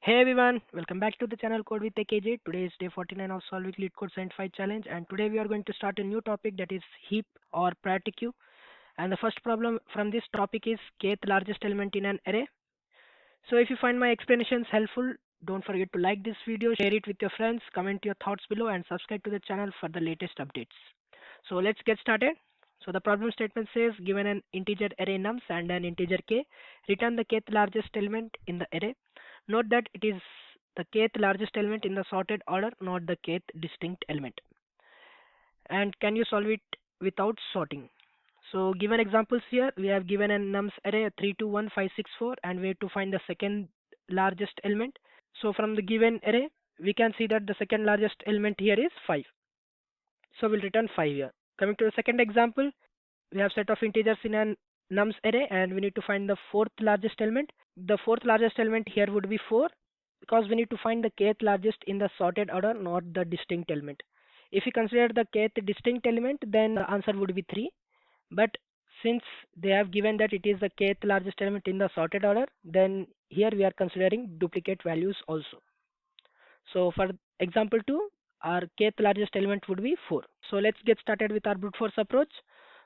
Hey everyone, welcome back to the channel Code with AKJ. Today is day 49 of solving LeetCode 75 challenge, and today we are going to start a new topic, that is heap or priority queue. And the first problem from this topic is kth largest element in an array. So if you find my explanations helpful, don't forget to like this video, share it with your friends, comment your thoughts below, and subscribe to the channel for the latest updates. So let's get started. So the problem statement says, given an integer array nums and an integer k, return the kth largest element in the array. Note that it is the kth largest element in the sorted order, not the kth distinct element. And can you solve it without sorting? So given examples here, we have given a nums array 3, 2, 1, 5, 6, 4, and we have to find the second largest element. So from the given array, we can see that the second largest element here is 5. So we'll return 5 here. Coming to the second example, we have set of integers in an nums array and we need to find the fourth largest element. The fourth largest element here would be 4, because we need to find the kth largest in the sorted order, not the distinct element. If we consider the kth distinct element, then the answer would be 3. But since they have given that it is the kth largest element in the sorted order, then here we are considering duplicate values also. So for example 2, our kth largest element would be 4. So let's get started with our brute force approach.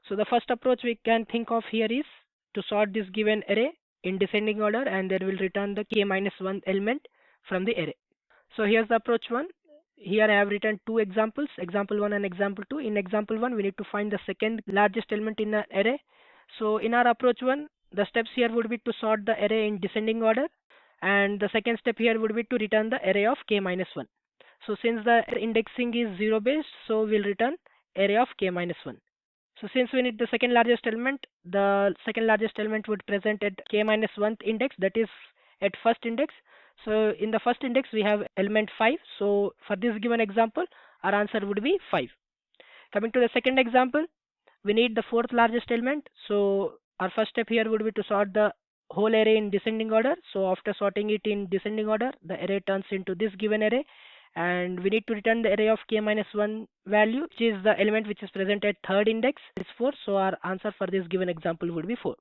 So the first approach we can think of here is to sort this given array in descending order, and then we'll return the k minus 1 element from the array. So here's the approach 1. Here I have written two examples, example 1 and example 2. In example 1, we need to find the second largest element in the array. So in our approach 1, the steps here would be to sort the array in descending order, and the second step here would be to return the array of k minus 1. So since the indexing is 0 based, so we'll return array of k minus 1. So since we need the second largest element, the second largest element would present at k minus 1th index, that is at first index. So in the first index we have element 5. So for this given example, our answer would be 5. Coming to the second example, we need the fourth largest element. So our first step here would be to sort the whole array in descending order. So after sorting it in descending order, the array turns into this given array, and we need to return the array of k minus 1 value, which is the element which is present at third index, is 4. So our answer for this given example would be 4.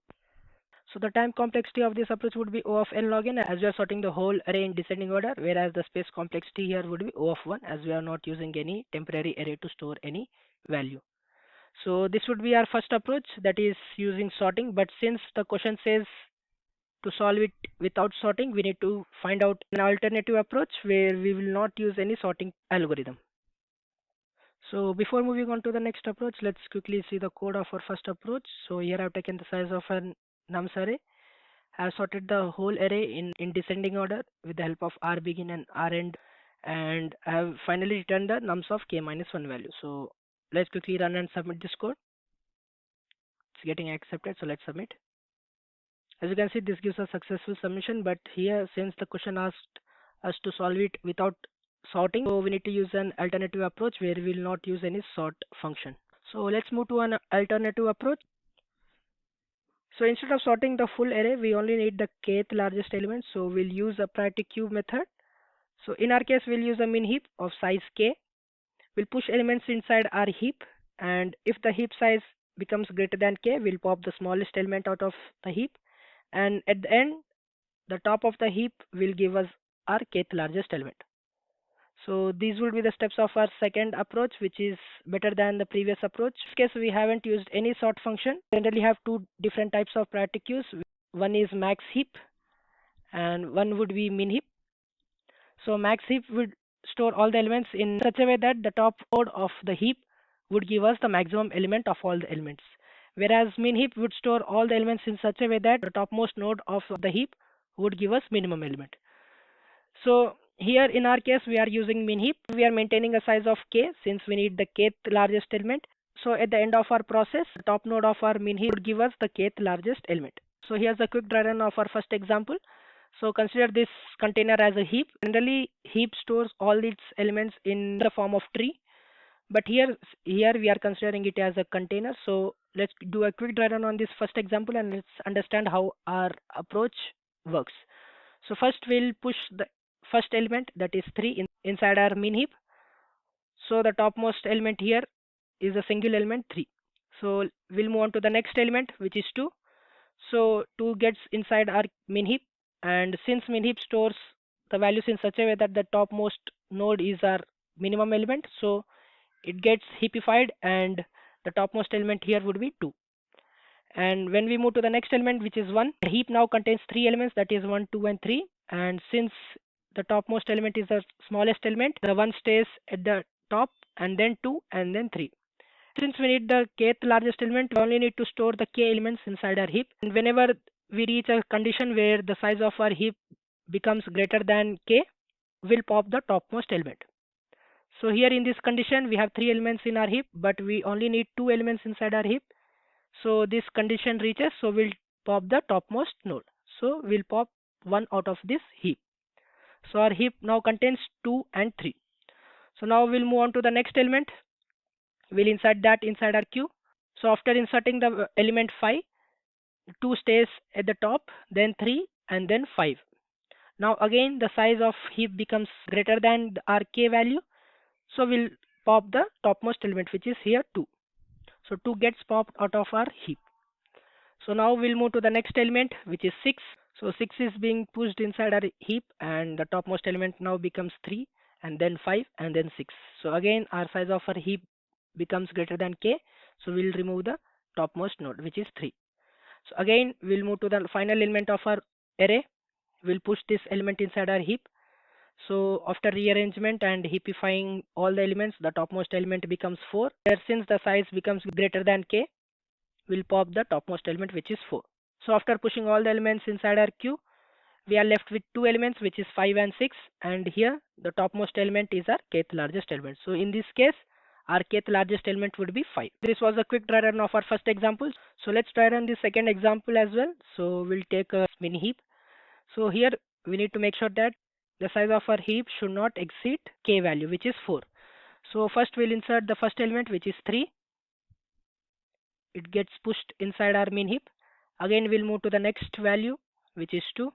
So the time complexity of this approach would be O of n log n, as we are sorting the whole array in descending order, whereas the space complexity here would be O of 1, as we are not using any temporary array to store any value. So this would be our first approach, that is using sorting. But since the question says to solve it without sorting, we need to find out an alternative approach where we will not use any sorting algorithm. So before moving on to the next approach, let's quickly see the code of our first approach. So here I've taken the size of an nums array. I've sorted the whole array in descending order with the help of rbegin and rend, and I have finally returned the nums of k minus 1 value. So let's quickly run and submit this code. It's getting accepted, so let's submit. As you can see, this gives a successful submission, but here since the question asked us to solve it without sorting, so we need to use an alternative approach where we will not use any sort function. So let's move to an alternative approach. So instead of sorting the full array, we only need the kth largest element, so we'll use a priority queue method. So in our case, we'll use a min heap of size k. We'll push elements inside our heap, and if the heap size becomes greater than k, we'll pop the smallest element out of the heap, and at the end, the top of the heap will give us our kth largest element. So these will be the steps of our second approach, which is better than the previous approach. In this case, we haven't used any sort function. We generally have two different types of priority queues. One is max heap and one would be min heap. So max heap would store all the elements in such a way that the top node of the heap would give us the maximum element of all the elements, whereas min heap would store all the elements in such a way that the topmost node of the heap would give us minimum element. So here in our case, we are using min heap. We are maintaining a size of k since we need the kth largest element. So at the end of our process, the top node of our min heap would give us the kth largest element. So here's a quick dry run of our first example. So consider this container as a heap. Generally, heap stores all its elements in the form of tree, but here we are considering it as a container. So let's do a quick dry run on this first example and let's understand how our approach works. So first we'll push the first element, that is 3, inside our min heap. So the topmost element here is a single element 3. So we'll move on to the next element, which is 2. So 2 gets inside our min heap, and since min heap stores the values in such a way that the topmost node is our minimum element. So it gets heapified and the topmost element here would be 2. And when we move to the next element, which is 1, the heap now contains 3 elements, that is 1, 2, and 3. And since the topmost element is the smallest element, the 1 stays at the top, and then 2, and then 3. Since we need the kth largest element, we only need to store the k elements inside our heap. And whenever we reach a condition where the size of our heap becomes greater than k, we'll pop the topmost element. So here in this condition, we have 3 elements in our heap, but we only need 2 elements inside our heap. So this condition reaches, so we'll pop the topmost node. So we'll pop 1 out of this heap. So our heap now contains 2 and 3. So now we'll move on to the next element. We'll insert that inside our queue. So after inserting the element 5, 2 stays at the top, then 3, and then 5. Now again the size of heap becomes greater than our k value. So we'll pop the topmost element, which is here 2. So 2 gets popped out of our heap. So now we'll move to the next element, which is 6. So 6 is being pushed inside our heap, and the topmost element now becomes 3, and then 5, and then 6. So again our size of our heap becomes greater than k. So we'll remove the topmost node, which is 3. So again we'll move to the final element of our array. We'll push this element inside our heap. So after rearrangement and heapifying all the elements, the topmost element becomes 4. There, since the size becomes greater than k, we'll pop the topmost element, which is 4. So after pushing all the elements inside our queue, we are left with 2 elements, which is 5 and 6. And here the topmost element is our kth largest element. So in this case, our kth largest element would be 5. This was a quick dry run of our first example. So let's try run the second example as well. So we'll take a mini heap. So here we need to make sure that the size of our heap should not exceed k value, which is 4. So first we'll insert the first element, which is 3. It gets pushed inside our main heap. Again we'll move to the next value, which is 2.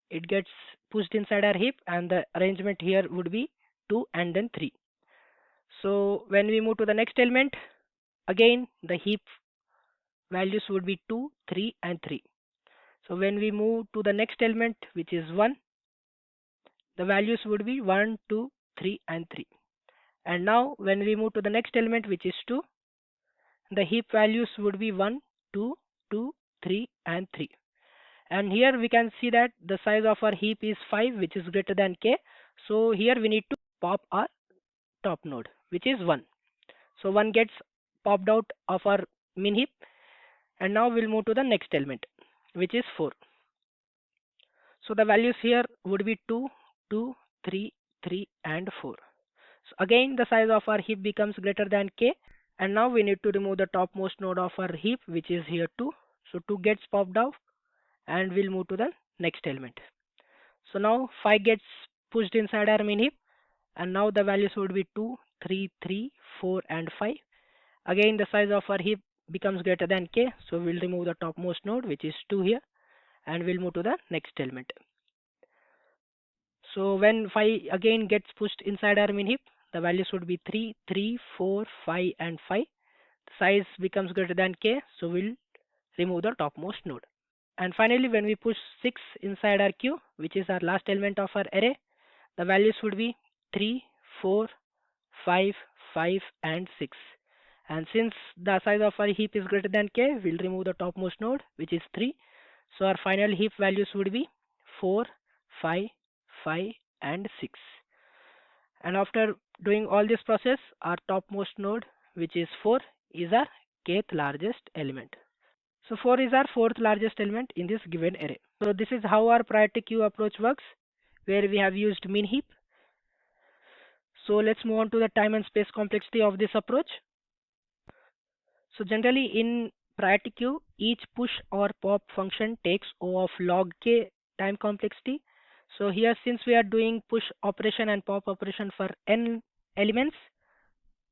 It gets pushed inside our heap, and the arrangement here would be 2 and then 3. So when we move to the next element, again the heap values would be 2, 3, and 3. So when we move to the next element, which is 1, the values would be 1, 2, 3, and 3. And now when we move to the next element, which is 2, the heap values would be 1, 2, 2, 3, and 3. And here we can see that the size of our heap is 5, which is greater than k. So here we need to pop our top node, which is 1. So 1 gets popped out of our min heap. And now we'll move to the next element, which is 4. So the values here would be 2, 2, 3, 3, and 4. So again the size of our heap becomes greater than k. And now we need to remove the topmost node of our heap, which is here 2. So 2 gets popped out, and we'll move to the next element. So now 5 gets pushed inside our main heap, and now the values would be 2, 3, 3, 4, and 5. Again the size of our heap becomes greater than k, so we'll remove the topmost node, which is 2 here, and we'll move to the next element. So when 5 again gets pushed inside our main heap, the values would be 3, 3, 4, 5, and 5. The size becomes greater than k, so we'll remove the topmost node. And finally, when we push 6 inside our queue, which is our last element of our array, the values would be 3, 4, 5, 5, and 6. And since the size of our heap is greater than k, we'll remove the topmost node, which is 3. So our final heap values would be 4, 5, 5, and 6. And after doing all this process, our topmost node, which is 4, is our kth largest element. So 4 is our fourth largest element in this given array. So this is how our priority queue approach works, where we have used min heap. So let's move on to the time and space complexity of this approach. So generally in priority queue, each push or pop function takes O of log k time complexity. So here, since we are doing push operation and pop operation for n elements,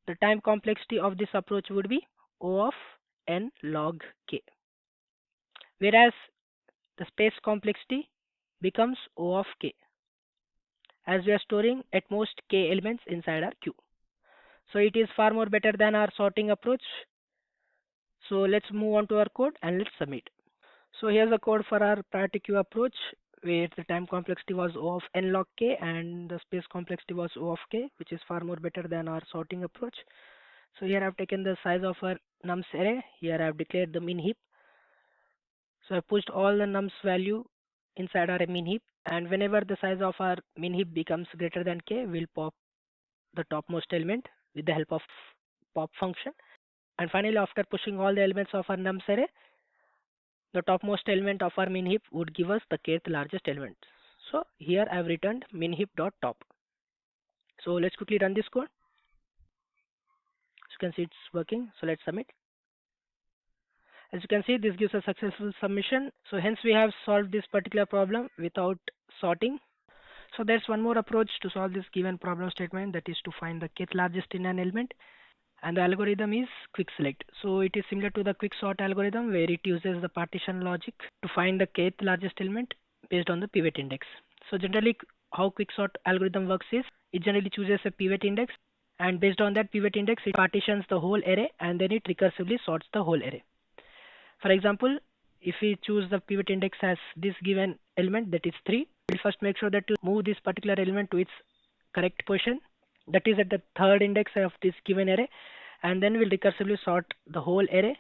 the time complexity of this approach would be O of n log k. Whereas the space complexity becomes O of k, as we are storing at most k elements inside our queue. So it is far more better than our sorting approach. So let's move on to our code and let's submit. So here's the code for our priority queue approach, where the time complexity was O of n log k and the space complexity was O of k, which is far more better than our sorting approach. So here I've taken the size of our nums array. Here I've declared the min heap. So I pushed all the nums value inside our min heap, and whenever the size of our min heap becomes greater than k, we'll pop the topmost element with the help of pop function. And finally, after pushing all the elements of our nums array, the topmost element of our min heap would give us the kth largest element. So here I've returned min heap dot top. So let's quickly run this code. As you can see, it's working. So let's submit. As you can see, this gives a successful submission. So hence we have solved this particular problem without sorting. So there's one more approach to solve this given problem statement, that is to find the kth largest in an element. And the algorithm is quick select. So it is similar to the quick sort algorithm, where it uses the partition logic to find the kth largest element based on the pivot index. So generally how quick sort algorithm works is, it generally chooses a pivot index, and based on that pivot index it partitions the whole array, and then it recursively sorts the whole array. For example, if we choose the pivot index as this given element, that is 3, we'll first make sure that to move this particular element to its correct position, that is at the third index of this given array, and then we'll recursively sort the whole array.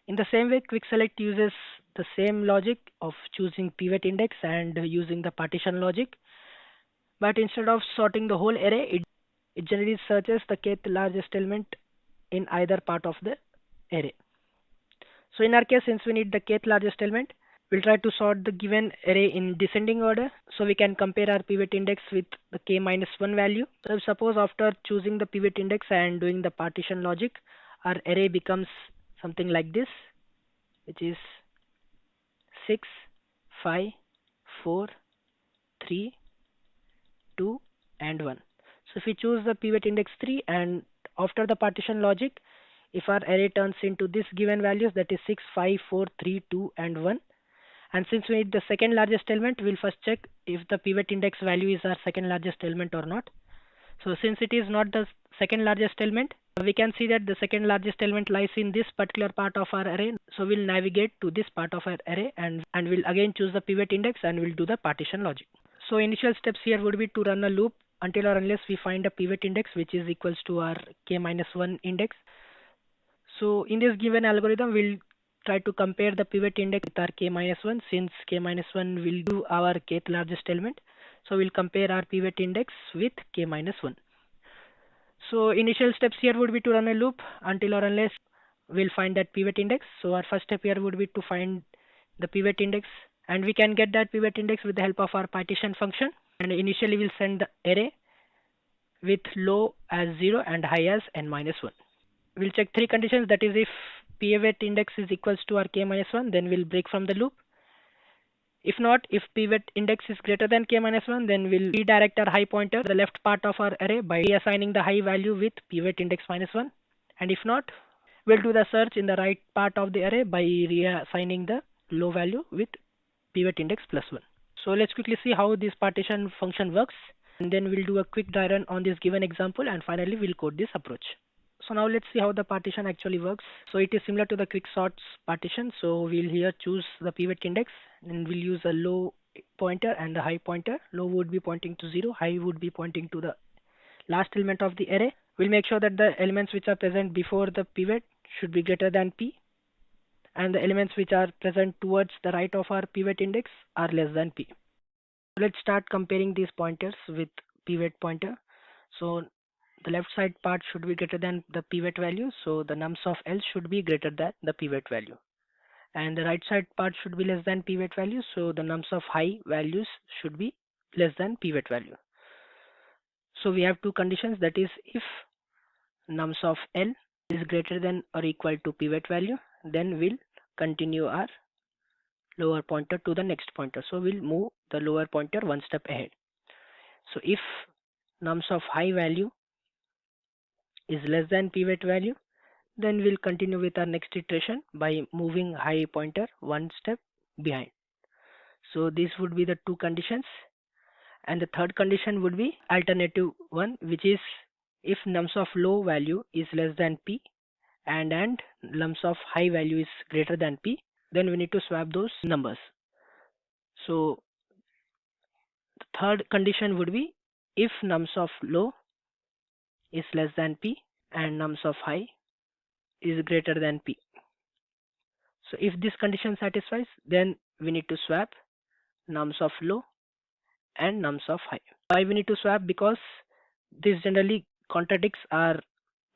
In the same way, quick select uses the same logic of choosing pivot index and using the partition logic, but instead of sorting the whole array, it generally searches the kth largest element in either part of the array. So in our case, since we need the kth largest element, we'll try to sort the given array in descending order, so we can compare our pivot index with the k minus 1 value. So if suppose after choosing the pivot index and doing the partition logic, our array becomes something like this, which is 6, 5, 4, 3, 2, and 1. So if we choose the pivot index 3, and after the partition logic, if our array turns into this given values, that is 6, 5, 4, 3, 2, and 1. And since we need the second largest element, we'll first check if the pivot index value is our second largest element or not. So since it is not the second largest element, we can see that the second largest element lies in this particular part of our array. So we'll navigate to this part of our array, and we'll again choose the pivot index, and we'll do the partition logic. So initial steps here would be to run a loop until or unless we find a pivot index which is equals to our k minus 1 index. So in this given algorithm, we'll try to compare the pivot index with our k minus 1, since k minus 1 will do our kth largest element. So we'll compare our pivot index with k minus 1. So initial steps here would be to run a loop until or unless we'll find that pivot index. So our first step here would be to find the pivot index, and we can get that pivot index with the help of our partition function. And initially we'll send the array with low as 0 and high as n minus 1. We'll check three conditions, that is if pivot index is equals to our k minus 1, then we'll break from the loop. If not, if pivot index is greater than k minus 1, then we'll redirect our high pointer to the left part of our array by reassigning the high value with pivot index minus 1. And if not, we'll do the search in the right part of the array by reassigning the low value with pivot index plus 1. So let's quickly see how this partition function works, and then we'll do a quick dry run on this given example, and finally we'll code this approach. So now let's see how the partition actually works. So it is similar to the quick sorts partition. So we'll here choose the pivot index, and we'll use a low pointer and a high pointer. Low would be pointing to 0, high would be pointing to the last element of the array. We'll make sure that the elements which are present before the pivot should be greater than p, and the elements which are present towards the right of our pivot index are less than p. Let's start comparing these pointers with pivot pointer. So the left side part should be greater than the pivot value, so the nums of L should be greater than the pivot value. And the right side part should be less than pivot value, so the nums of high values should be less than pivot value. So we have two conditions, that is if nums of L is greater than or equal to pivot value, then we'll continue our lower pointer to the next pointer. So we'll move the lower pointer one step ahead. So if nums of high value is less than pivot value, then we'll continue with our next iteration by moving high pointer one step behind. So these would be the two conditions, and the third condition would be alternative one, which is if nums of low value is less than p and nums of high value is greater than p, then we need to swap those numbers. So third condition would be if nums of low is less than p and nums of high is greater than p. So if this condition satisfies, then we need to swap nums of low and nums of high. Why we need to swap? Because this generally contradicts our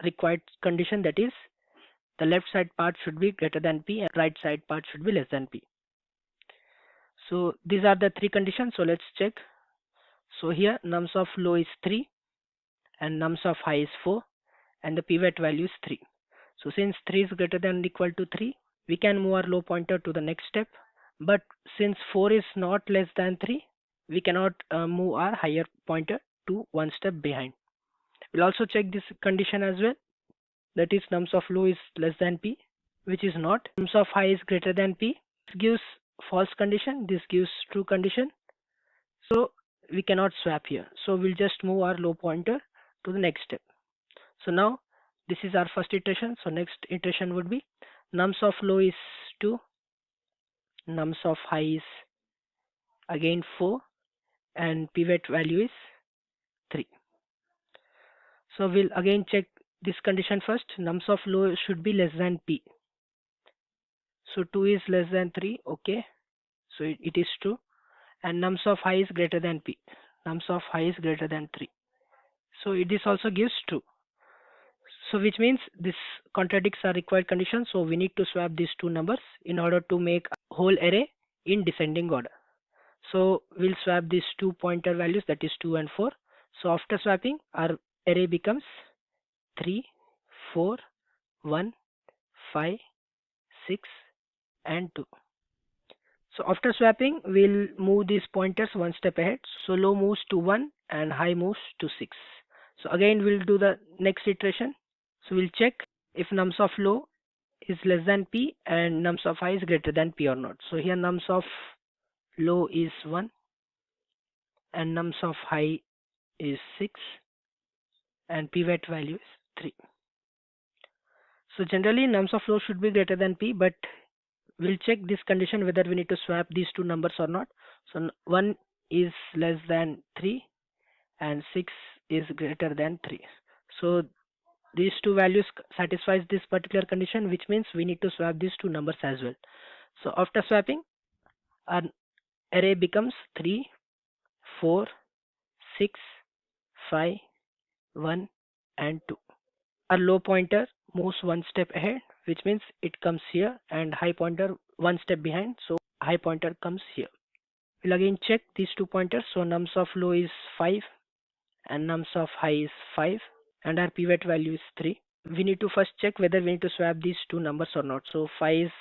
required condition, that is the left side part should be greater than p and right side part should be less than p. So these are the three conditions. So let's check. So here nums of low is 3 and nums of high is 4 and the pivot value is 3. So since 3 is greater than or equal to 3, we can move our low pointer to the next step. But since 4 is not less than 3, we cannot move our higher pointer to one step behind. We'll also check this condition as well. That is nums of low is less than p, which is not. Nums of high is greater than p. This gives false condition. This gives true condition. So we cannot swap here. So we'll just move our low pointer to the next step. So now this is our first iteration. So next iteration would be nums of low is 2, nums of high is again 4 and pivot value is 3. So we'll again check this condition first. Nums of low should be less than p. So 2 is less than 3. Okay. So it is true. And nums of high is greater than p. Nums of high is greater than 3. So this also gives true. So which means this contradicts our required condition. So we need to swap these two numbers in order to make a whole array in descending order. So we'll swap these two pointer values, that is 2 and 4. So after swapping, our array becomes 3, 4, 1, 5, 6 and 2. So after swapping, we'll move these pointers one step ahead. So low moves to 1 and high moves to 6. So again, we'll do the next iteration. So we'll check if nums of low is less than p and nums of high is greater than p or not. So here nums of low is 1 and nums of high is 6 and pivot value is 3. So generally nums of low should be greater than p, but we'll check this condition whether we need to swap these two numbers or not. So 1 is less than 3 and 6 is greater than 3. So these two values satisfies this particular condition, which means we need to swap these two numbers as well. So after swapping, our array becomes 3, 4, 6, 5, 1 and 2. Our low pointer moves one step ahead, which means it comes here, and high pointer one step behind, so high pointer comes here. We'll again check these two pointers. So nums of low is 5 and nums of high is 5 and our pivot value is 3. We need to first check whether we need to swap these two numbers or not. So 5 is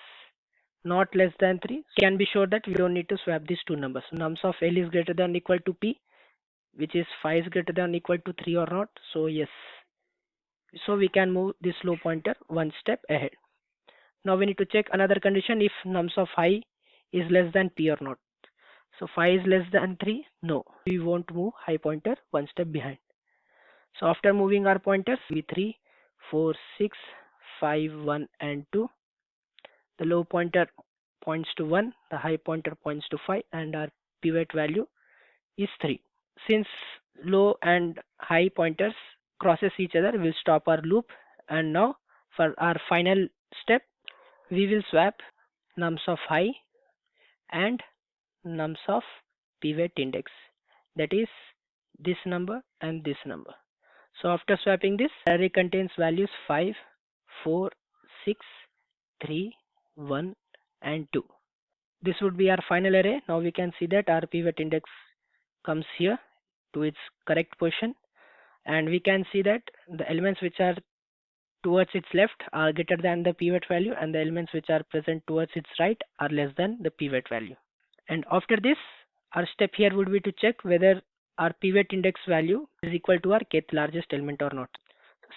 not less than 3. Can be sure that we don't need to swap these two numbers. Nums of L is greater than or equal to P, which is 5 is greater than or equal to 3 or not. So yes. So we can move this low pointer one step ahead. Now we need to check another condition, if nums of high is less than P or not. So 5 is less than 3. No, we won't move high pointer one step behind. So after moving our pointers, we 3, 4, 6, 5, 1 and 2. The low pointer points to 1, the high pointer points to 5 and our pivot value is 3. Since low and high pointers crosses each other, we'll stop our loop, and now for our final step, we will swap nums of high and nums of pivot index, that is this number and this number. So after swapping this, array contains values 5, 4, 6, 3, 1 and 2. This would be our final array. Now we can see that our pivot index comes here to its correct position, and we can see that the elements which are towards its left are greater than the pivot value, and the elements which are present towards its right are less than the pivot value. And after this, our step here would be to check whether our pivot index value is equal to our kth largest element or not.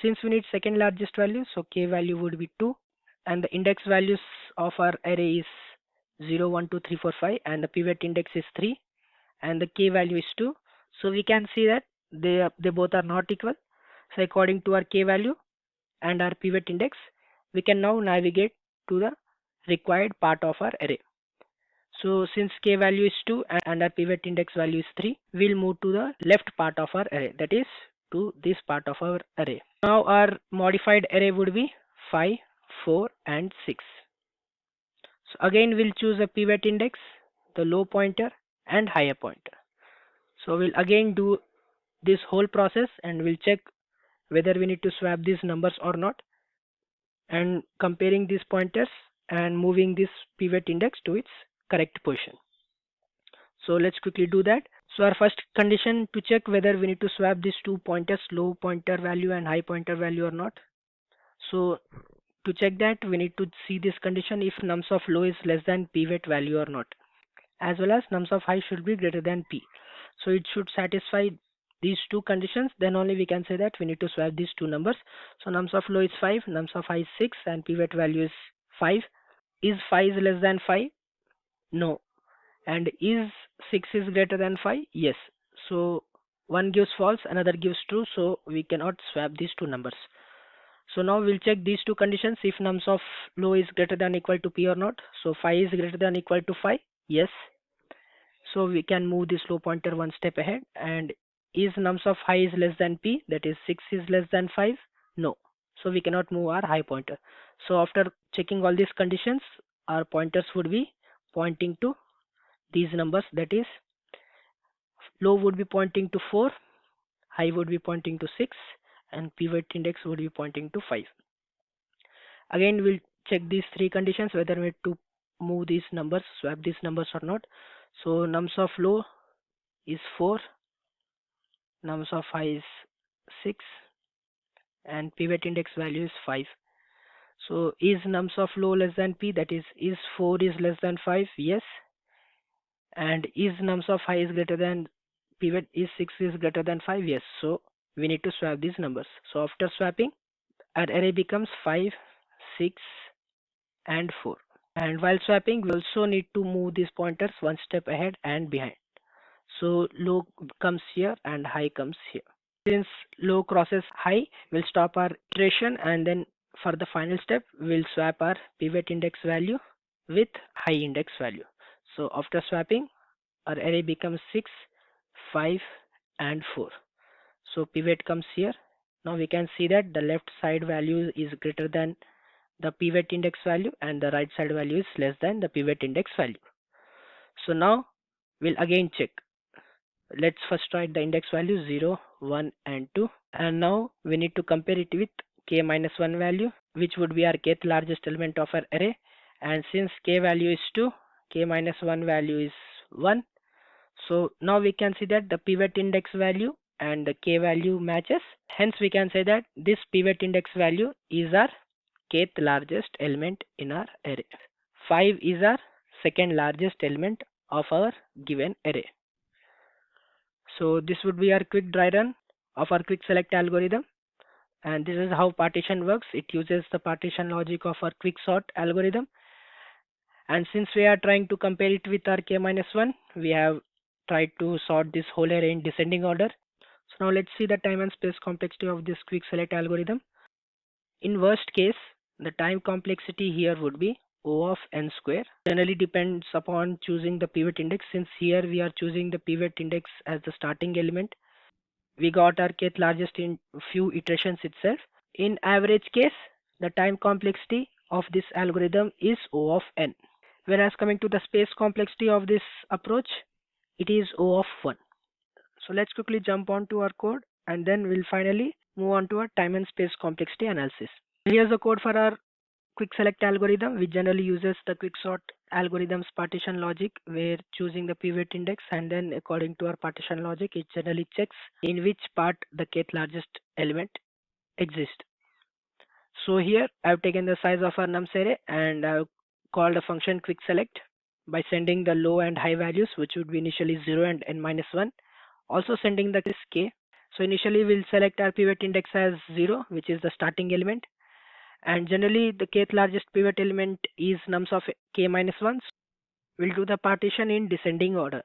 Since we need second largest value, so k value would be 2, and the index values of our array is 0, 1, 2, 3, 4, 5, and the pivot index is 3, and the k value is 2. So we can see that they both are not equal. So according to our k value and our pivot index, we can now navigate to the required part of our array. So since k value is 2 and our pivot index value is 3, we'll move to the left part of our array, that is to this part of our array. Now our modified array would be 5, 4 and 6. So again we'll choose a pivot index, the low pointer and higher pointer. So we'll again do this whole process and we'll check whether we need to swap these numbers or not, and comparing these pointers and moving this pivot index to its correct position. So let's quickly do that. So our first condition to check whether we need to swap these two pointers, low pointer value and high pointer value or not. So to check that, we need to see this condition if nums of low is less than pivot value or not, as well as nums of high should be greater than p. So it should satisfy these two conditions, then only we can say that we need to swap these two numbers. So nums of low is 5, nums of high is 6 and pivot value is 5. Is 5 is less than 5? No. And is 6 is greater than 5? Yes. So one gives false, another gives true, so we cannot swap these two numbers. So now we'll check these two conditions if nums of low is greater than equal to p or not. So 5 is greater than equal to 5? Yes. So we can move this low pointer one step ahead. And is nums of high is less than p, that is 6 is less than 5? No. So we cannot move our high pointer. So after checking all these conditions, our pointers would be pointing to these numbers, that is low would be pointing to 4, high would be pointing to 6 and pivot index would be pointing to 5. Again we'll check these three conditions whether we need to move these numbers, swap these numbers or not. So nums of low is 4, nums of high is 6 and pivot index value is 5. So is nums of low less than p, that is 4 is less than 5? Yes. And is nums of high is greater than pivot is 6 is greater than 5? Yes. So we need to swap these numbers. So after swapping, our array becomes 5, 6 and 4. And while swapping, we also need to move these pointers one step ahead and behind. So low comes here and high comes here. Since low crosses high, we'll stop our iteration and then for the final step, we'll swap our pivot index value with high index value. So after swapping, our array becomes 6, 5 and 4. So pivot comes here. Now we can see that the left side value is greater than the pivot index value and the right side value is less than the pivot index value. So now we'll again check. Let's first write the index value 0, 1 and 2, and now we need to compare it with k minus 1 value, which would be our kth largest element of our array. And since k value is 2, k minus 1 value is 1. So now we can see that the pivot index value and the k value matches. Hence we can say that this pivot index value is our kth largest element in our array. 5 is our second largest element of our given array. So this would be our quick dry run of our quick select algorithm. And this is how partition works. It uses the partition logic of our quick sort algorithm. And since we are trying to compare it with our k minus 1, we have tried to sort this whole array in descending order. So now let's see the time and space complexity of this quick select algorithm. In worst case, the time complexity here would be O of n square. Generally depends upon choosing the pivot index. Since here we are choosing the pivot index as the starting element, we got our kth largest in few iterations itself. In average case, the time complexity of this algorithm is O of n. Whereas coming to the space complexity of this approach, it is O of 1. So let's quickly jump on to our code and then we'll finally move on to our time and space complexity analysis. Here's the code for our quick select algorithm, which generally uses the quick sort algorithm's partition logic, where choosing the pivot index and then according to our partition logic, it generally checks in which part the kth largest element exists. So here I've taken the size of our nums array and I've called a function quick select by sending the low and high values, which would be initially 0 and n minus 1. Also sending the case k. So initially we'll select our pivot index as 0, which is the starting element. And generally the kth largest pivot element is nums of k minus 1. So we'll do the partition in descending order.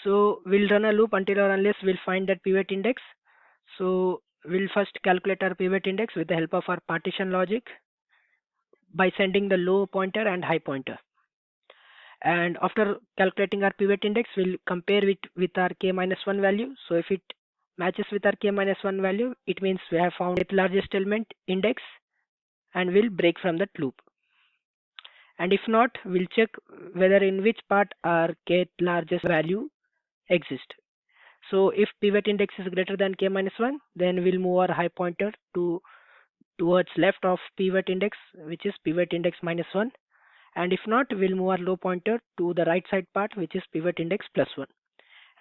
So we'll run a loop until or unless we'll find that pivot index. So we'll first calculate our pivot index with the help of our partition logic by sending the low pointer and high pointer. And after calculating our pivot index, we'll compare it with our k minus 1 value. So if it matches with our k minus 1 value, it means we have found its largest element index and we'll break from that loop. And if not, we'll check whether in which part our k largest value exists. So if pivot index is greater than k minus 1, then we'll move our high pointer towards left of pivot index, which is pivot index minus 1. And if not, we'll move our low pointer to the right side part, which is pivot index plus 1.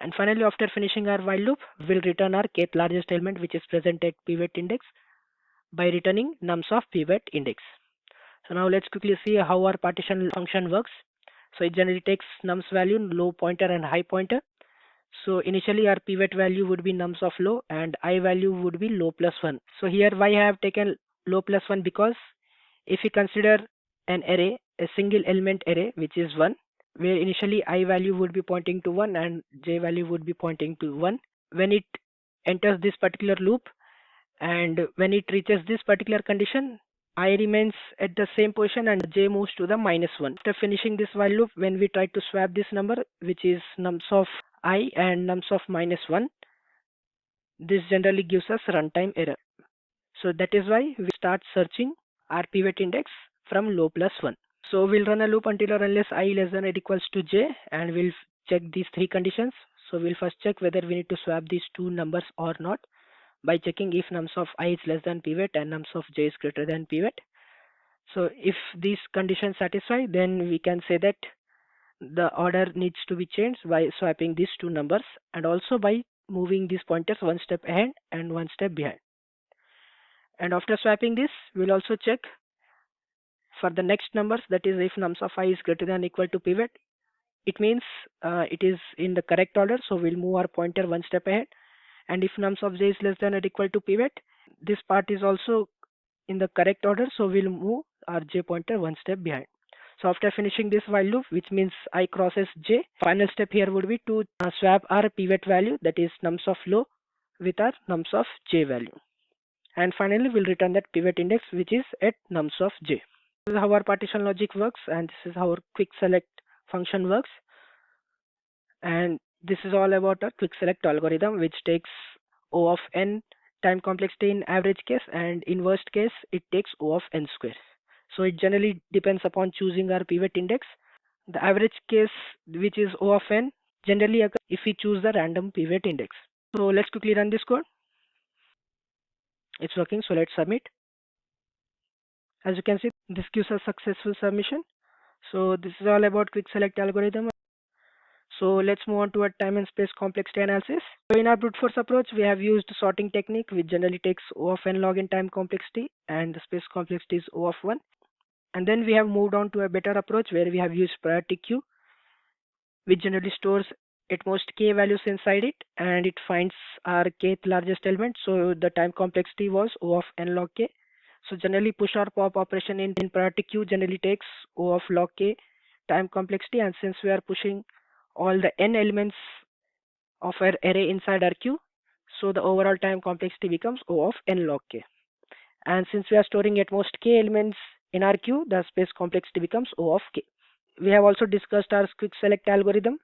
And finally, after finishing our while loop, we'll return our kth largest element, which is present at pivot index, by returning nums of pivot index. So now let's quickly see how our partition function works. So it generally takes nums value, low pointer and high pointer. So initially our pivot value would be nums of low and I value would be low plus 1. So here why I have taken low plus 1, because if you consider an array, a single element array, which is 1, where initially I value would be pointing to 1 and j value would be pointing to 1. When it enters this particular loop and when it reaches this particular condition, I remains at the same position and j moves to the minus 1. After finishing this while loop, when we try to swap this number, which is nums of I and nums of minus 1, this generally gives us runtime error. So that is why we start searching our pivot index from low plus 1. So we'll run a loop until or unless I less than or equals to j, and we'll check these three conditions. So we'll first check whether we need to swap these two numbers or not by checking if nums of I is less than pivot and nums of j is greater than pivot. So if these conditions satisfy, then we can say that the order needs to be changed by swapping these two numbers and also by moving these pointers one step ahead and one step behind. And after swapping this, we'll also check for the next numbers, that is if nums of I is greater than or equal to pivot, it means it is in the correct order, so we'll move our pointer one step ahead. And if nums of j is less than or equal to pivot, this part is also in the correct order, so we'll move our j pointer one step behind. So after finishing this while loop, which means I crosses j, final step here would be to swap our pivot value, that is nums of low, with our nums of j value. And finally, we'll return that pivot index, which is at nums of j. This is how our partition logic works, and this is how our quick select function works. And this is all about a quick select algorithm, which takes O of n time complexity in average case, and in worst case, it takes O of n square. So it generally depends upon choosing our pivot index. The average case, which is O of n, generally occurs if we choose the random pivot index. So let's quickly run this code. It's working, so let's submit. As you can see, this gives us successful submission. So this is all about quick select algorithm. So let's move on to a time and space complexity analysis. So in our brute force approach, we have used sorting technique, which generally takes O of n log n time complexity, and the space complexity is O of 1. And then we have moved on to a better approach where we have used priority queue, which generally stores at most k values inside it, and it finds our kth largest element. So the time complexity was O of n log k. So generally push or pop operation in priority queue generally takes O of log k time complexity, and since we are pushing all the n elements of our array inside our queue, so the overall time complexity becomes O of n log k. And since we are storing at most k elements in our queue, the space complexity becomes O of k. We have also discussed our quick select algorithm,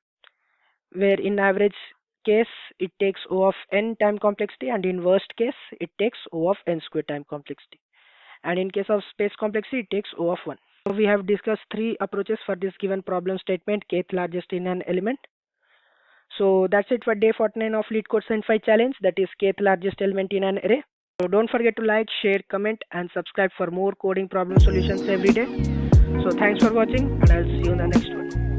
where in average case it takes O of n time complexity, and in worst case it takes O of n square time complexity. And in case of space complexity, it takes O of 1. So we have discussed three approaches for this given problem statement, kth largest in an element. So that's it for day 49 of LeetCode Send 5 challenge, that is kth largest element in an array. So don't forget to like, share, comment and subscribe for more coding problem solutions every day. So thanks for watching, and I'll see you in the next one.